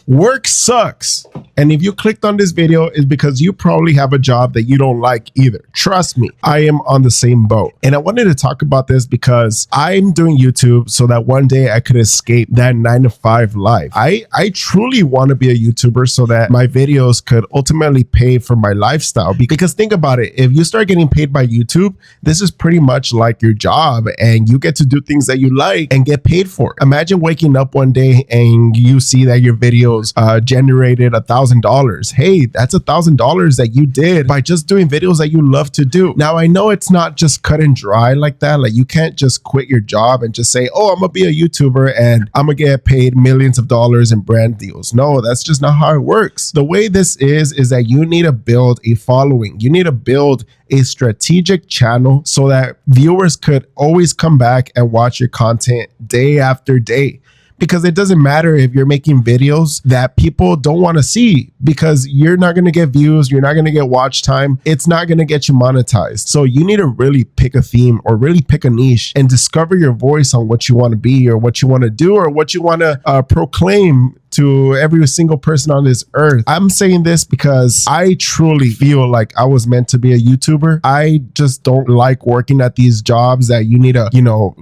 Work sucks. And if you clicked on this video, it's because you probably have a job that you don't like either. Trust me, I am on the same boat. And I wanted to talk about this because I'm doing YouTube so that one day I could escape that 9-to-5 life. I truly want to be a YouTuber so that my videos could ultimately pay for my lifestyle. Because think about it, if you start getting paid by YouTube, this is pretty much like your job and you get to do things that you like and get paid for. Imagine waking up one day and you see that your videos generated $1,000. Hey, that's $1,000 that you did by just doing videos that you love to do. Now, I know it's not just cut and dry like that. Like, you can't just quit your job and just say, oh, I'm gonna be a YouTuber and I'm gonna get paid millions of dollars in brand deals. No, that's just not how it works. The way this is that you need to build a following. You need to build a strategic channel so that viewers could always come back and watch your content day after day. Because it doesn't matter if you're making videos that people don't want to see, because you're not going to get views, you're not going to get watch time, it's not going to get you monetized. So you need to really pick a theme or really pick a niche and discover your voice on what you want to be or what you want to do or what you want to proclaim to every single person on this earth. I'm saying this because I truly feel like I was meant to be a YouTuber. I just don't like working at these jobs that you need to,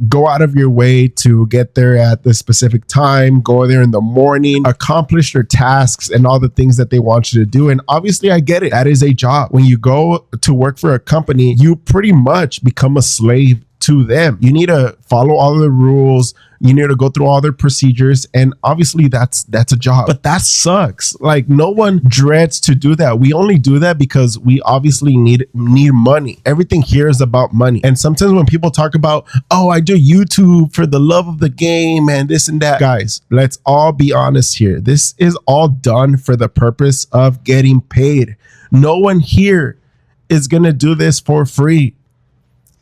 go out of your way to get there at the specific time, go there in the morning, accomplish your tasks and all the things that they want you to do. And obviously I get it. That is a job. When you go to work for a company, you pretty much become a slave to them. You need to follow all the rules. You need to go through all their procedures. And obviously that's a job, but that sucks. Like, no one dreads to do that. We only do that because we obviously need money. Everything here is about money. And sometimes when people talk about, oh, I do YouTube for the love of the game and this and that, guys, let's all be honest here. This is all done for the purpose of getting paid. No one here is going to do this for free.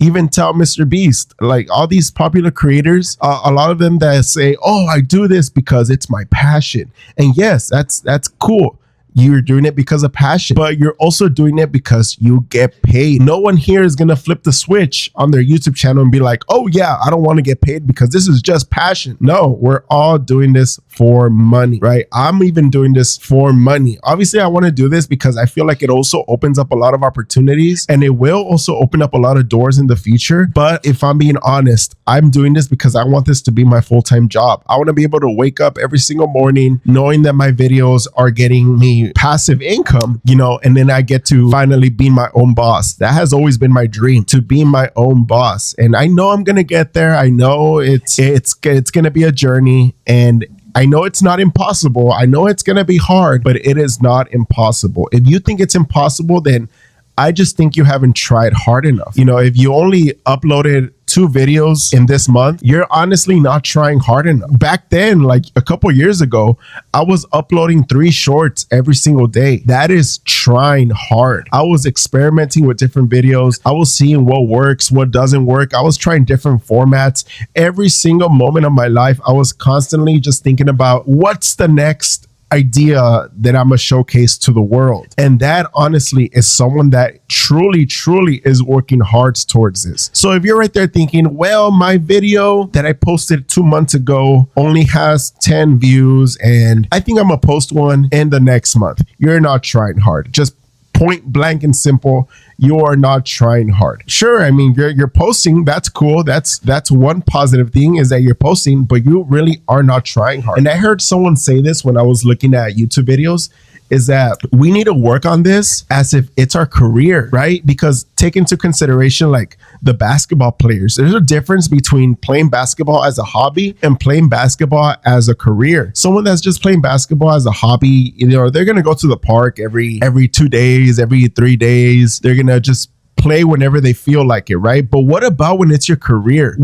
Even tell Mr. Beast, like all these popular creators, a lot of them that say, oh, I do this because it's my passion. And yes, that's cool. You're doing it because of passion, but you're also doing it because you get paid. No one here is going to flip the switch on their YouTube channel and be like, oh yeah, I don't want to get paid because this is just passion. No, we're all doing this for money, right? I'm even doing this for money. Obviously, I want to do this because I feel like it also opens up a lot of opportunities and it will also open up a lot of doors in the future. But if I'm being honest, I'm doing this because I want this to be my full-time job. I want to be able to wake up every single morning knowing that my videos are getting me passive income, and then I get to finally be my own boss. That has always been my dream, to be my own boss. And I know I'm going to get there. I know it's going to be a journey, and I know it's not impossible. I know it's going to be hard, but it is not impossible. If you think it's impossible, then I just think you haven't tried hard enough. If you only uploaded 2 videos in this month, you're honestly not trying hard enough. Back then, like a couple years ago, I was uploading 3 shorts every single day. That is trying hard. I was experimenting with different videos. I was seeing what works, what doesn't work. I was trying different formats. Every single moment of my life, I was constantly just thinking about what's the next idea that I'm a showcase to the world. And that honestly is someone that truly is working hard towards this. So if you're right there thinking, well, my video that I posted 2 months ago only has 10 views and I think I'm gonna post one in the next month, you're not trying hard. Just point blank and simple, you are not trying hard. Sure, I mean, you're posting, that's cool. That's one positive thing, is that you're posting, but you really are not trying hard. And I heard someone say this when I was looking at YouTube videos, is that we need to work on this as if it's our career, right? Because take into consideration, like the basketball players, there's a difference between playing basketball as a hobby and playing basketball as a career. Someone that's just playing basketball as a hobby, they're going to go to the park every 2 days, every 3 days. They're going to just play whenever they feel like it, right? But what about when it's your career?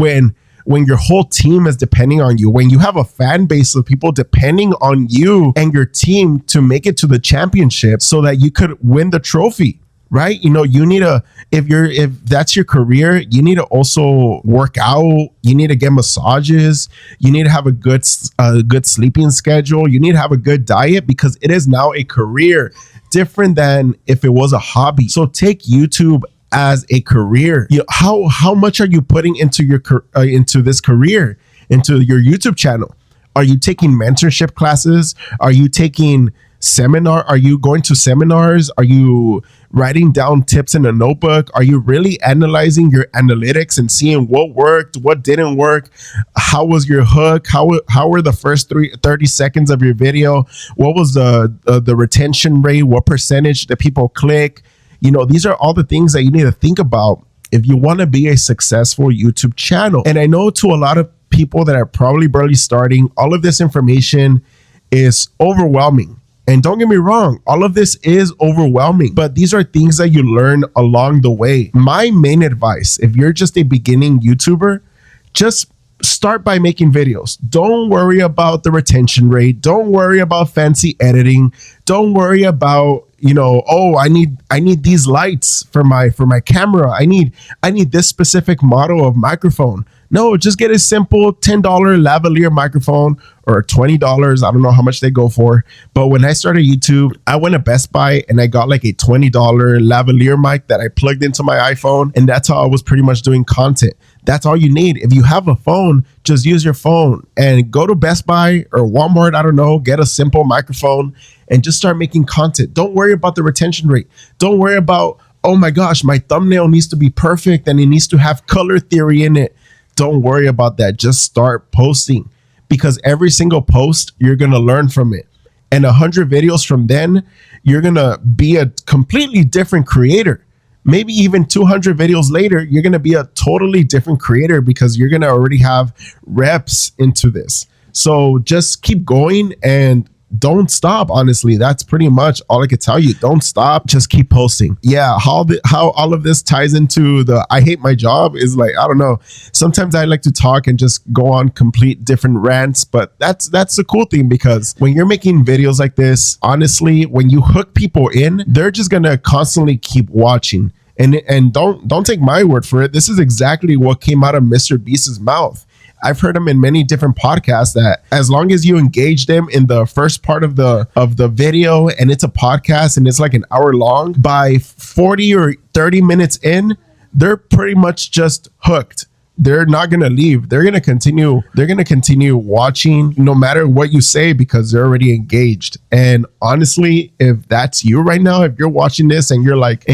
When your whole team is depending on you, when you have a fan base of people depending on you and your team to make it to the championship so that you could win the trophy, right? You need to, if that's your career, you need to also work out. You need to get massages. You need to have a good sleeping schedule. You need to have a good diet, because it is now a career, different than if it was a hobby. So take YouTube as a career. How much are you putting into your into this career, into your YouTube channel? Are you taking mentorship classes? Are you taking Are you going to seminars? Are you writing down tips in a notebook? Are you really analyzing your analytics and seeing what worked, what didn't work? How was your hook? How were the first 30 seconds of your video? What was the retention rate? What percentage did people click? These are all the things that you need to think about if you want to be a successful YouTube channel. And I know to a lot of people that are probably barely starting, all of this information is overwhelming. And don't get me wrong, all of this is overwhelming, but these are things that you learn along the way. My main advice, if you're just a beginning YouTuber, just start by making videos. Don't worry about the retention rate. Don't worry about fancy editing. Don't worry about, I need these lights for my camera. I need this specific model of microphone. No, just get a simple $10 lavalier microphone or $20. I don't know how much they go for. But when I started YouTube, I went to Best Buy and I got like a $20 lavalier mic that I plugged into my iPhone. And that's how I was pretty much doing content. That's all you need. If you have a phone, just use your phone and go to Best Buy or Walmart. I don't know, get a simple microphone and just start making content. Don't worry about the retention rate. Don't worry about, oh my gosh, my thumbnail needs to be perfect and it needs to have color theory in it. Don't worry about that. Just start posting, because every single post, you're going to learn from it. And 100 videos from then, you're going to be a completely different creator. Maybe even 200 videos later, you're going to be a totally different creator because you're going to already have reps into this. So just keep going and don't stop. Honestly, that's pretty much all I could tell you. Don't stop. Just keep posting. Yeah. How all of this ties into the I hate my job is like, I don't know. Sometimes I like to talk and just go on complete different rants, but that's the cool thing, because when you're making videos like this, honestly, when you hook people in, they're just going to constantly keep watching. And don't take my word for it. This is exactly what came out of Mr. Beast's mouth. I've heard him in many different podcasts that as long as you engage them in the first part of the video, and it's a podcast and it's like an hour long, by 40 or 30 minutes in, they're pretty much just hooked. They're not going to leave. They're going to continue watching no matter what you say, because they're already engaged. And honestly, if that's you right now, if you're watching this and you're like,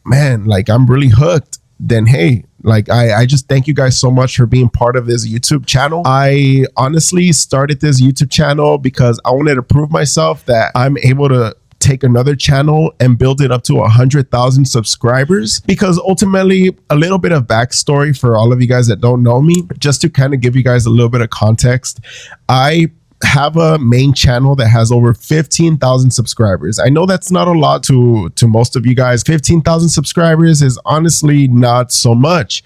man, like I'm really hooked, then hey, like I just thank you guys so much for being part of this YouTube channel. I honestly started this YouTube channel because I wanted to prove myself that I'm able to take another channel and build it up to 100,000 subscribers. Because ultimately, a little bit of backstory for all of you guys that don't know me, just to kind of give you guys a little bit of context. I have a main channel that has over 15,000 subscribers. I know that's not a lot to most of you guys. 15,000 subscribers is honestly not so much.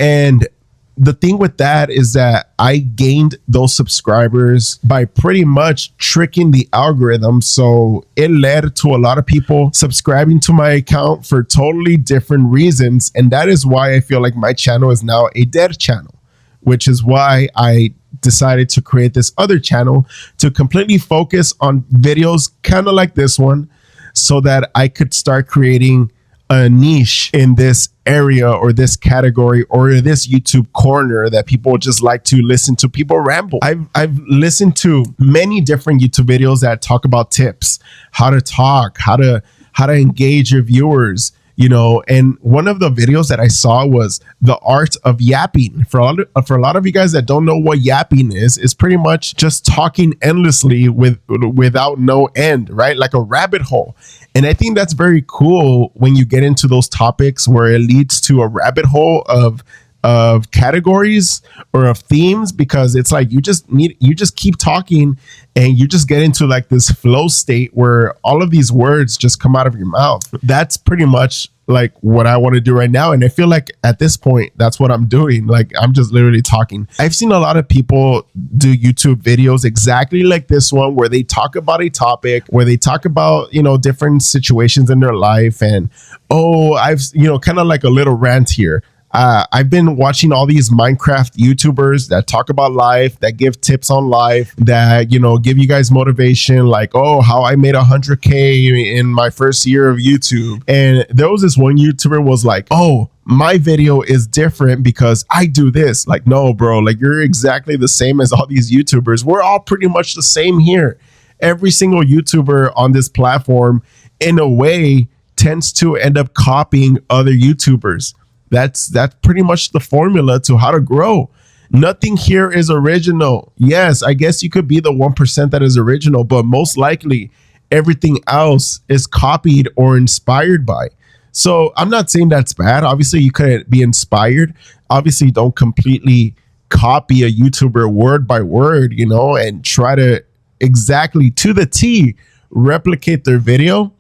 And the thing with that is that I gained those subscribers by pretty much tricking the algorithm. So it led to a lot of people subscribing to my account for totally different reasons. And that is why I feel like my channel is now a dead channel, which is why I decided to create this other channel to completely focus on videos kind of like this one, so that I could start creating a niche in this area or this category or this YouTube corner that people just like to listen to people ramble. I've listened to many different YouTube videos that talk about tips, how to talk, how to engage your viewers, and one of the videos that I saw was the art of yapping. For a lot of you guys that don't know what yapping is pretty much just talking endlessly without no end, right? Like a rabbit hole. And I think that's very cool when you get into those topics where it leads to a rabbit hole of categories or of themes, because it's like you just keep talking and you just get into like this flow state where all of these words just come out of your mouth. That's pretty much like what I want to do right now. And I feel like at this point, that's what I'm doing. Like I'm just literally talking. I've seen a lot of people do YouTube videos exactly like this one, where they talk about a topic, where they talk about, different situations in their life. And, I've, kind of like a little rant here. I've been watching all these Minecraft YouTubers that talk about life, that give tips on life, that, you know, give you guys motivation, like, oh, how I made 100K in my first year of YouTube. And there was this one YouTuber was like, oh, my video is different because I do this. Like, no, bro, like you're exactly the same as all these YouTubers. We're all pretty much the same here. Every single YouTuber on this platform, in a way, tends to end up copying other YouTubers. That's pretty much the formula to how to grow. Nothing here is original. Yes, I guess you could be the 1% that is original, but most likely everything else is copied or inspired by. So I'm not saying that's bad. Obviously, you could be inspired. Obviously, don't completely copy a YouTuber word by word, you know, and try to exactly to the T replicate their video.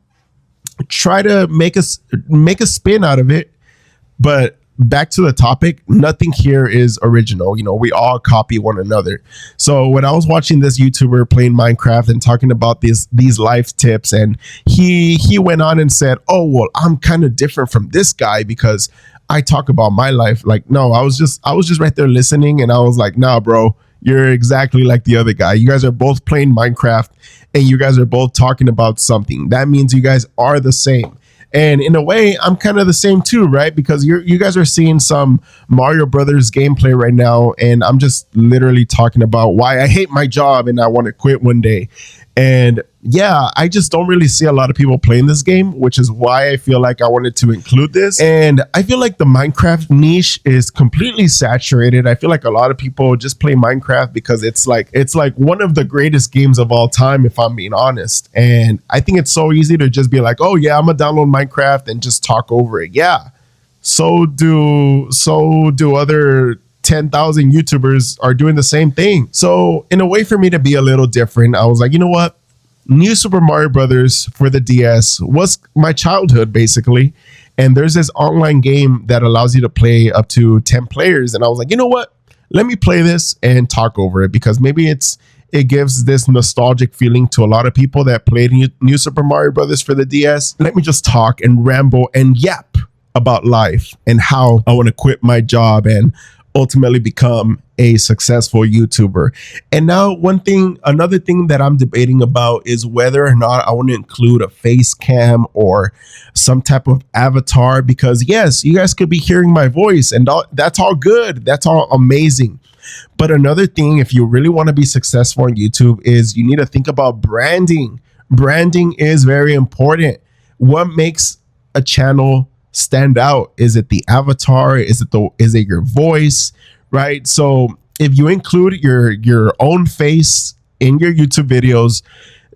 Try to make a spin out of it. But back to the topic, nothing here is original. You know, we all copy one another. So when I was watching this YouTuber playing Minecraft and talking about these life tips, and he went on and said, oh, well, I'm kind of different from this guy because I talk about my life. Like, no, I was just right there listening, and I was like, nah, bro, you're exactly like the other guy. You guys are both playing Minecraft and you guys are both talking about something. That means you guys are the same. And in a way, I'm kind of the same too, right? Because you guys are seeing some Mario Brothers gameplay right now, and I'm just literally talking about why I hate my job and I want to quit one day. And yeah, I just don't really see a lot of people playing this game, which is why I feel like I wanted to include this. And I feel like the Minecraft niche is completely saturated. I feel like a lot of people just play Minecraft because it's like one of the greatest games of all time, if I'm being honest. And I think it's so easy to just be like, oh yeah, I'm gonna download Minecraft and just talk over it. Yeah, so do other 10,000 YouTubers are doing the same thing. So in a way for me to be a little different, I was like, you know what? New Super Mario Brothers for the DS was my childhood, basically. And there's this online game that allows you to play up to 10 players. And I was like, you know what? Let me play this and talk over it, because maybe it gives this nostalgic feeling to a lot of people that played New Super Mario Brothers for the DS. Let me just talk and ramble and yap about life and how I want to quit my job and ultimately become a successful YouTuber. And now another thing that I'm debating about is whether or not I want to include a face cam or some type of avatar, because yes, you guys could be hearing my voice and that's all good. That's all amazing. But another thing, if you really want to be successful on YouTube, is you need to think about branding. Branding is very important. What makes a channel stand out? Is it the avatar? Is it your voice? Right? So if you include your own face in your YouTube videos,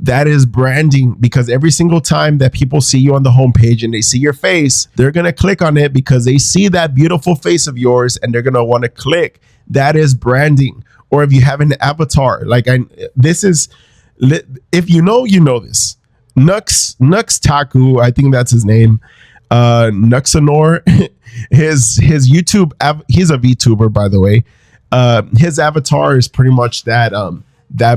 that is branding, because every single time that people see you on the homepage and they see your face, they're going to click on it because they see that beautiful face of yours and they're going to want to click. That is branding. Or if you have an avatar, if you know this. Nux Taku, I think that's his name. Nuxanor, his YouTube, he's a VTuber, by the way. His avatar is pretty much that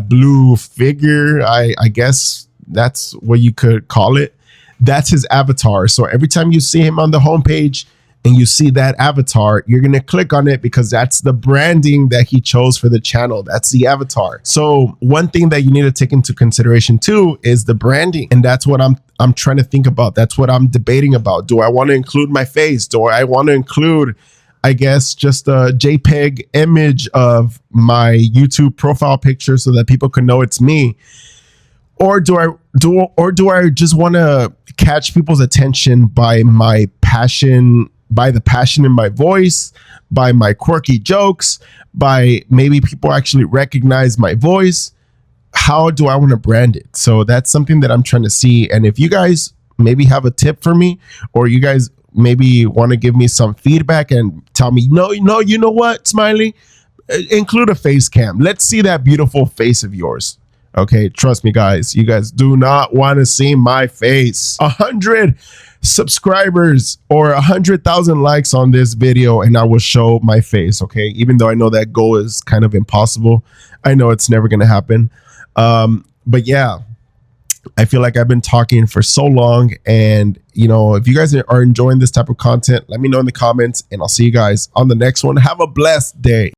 blue figure. I guess that's what you could call it. That's his avatar. So every time you see him on the homepage and you see that avatar, you're going to click on it because that's the branding that he chose for the channel. That's the avatar. So one thing that you need to take into consideration too is the branding. And that's what I'm trying to think about. That's what I'm debating about. Do I want to include my face? Do I want to include, I guess, just a JPEG image of my YouTube profile picture so that people can know it's me? Or do I just want to catch people's attention by my passion, by the passion in my voice, by my quirky jokes, by maybe people actually recognize my voice? How do I want to brand it? So that's something that I'm trying to see. And if you guys maybe have a tip for me, or you guys maybe want to give me some feedback and tell me, no, you know what, Smiley, include a face cam. Let's see that beautiful face of yours. Okay, trust me, guys. You guys do not want to see my face. 100 subscribers or 100,000 likes on this video and I will show my face. Okay, even though I know that goal is kind of impossible. I know it's never going to happen. But yeah, I feel like I've been talking for so long, and if you guys are enjoying this type of content, let me know in the comments, and I'll see you guys on the next one. Have a blessed day.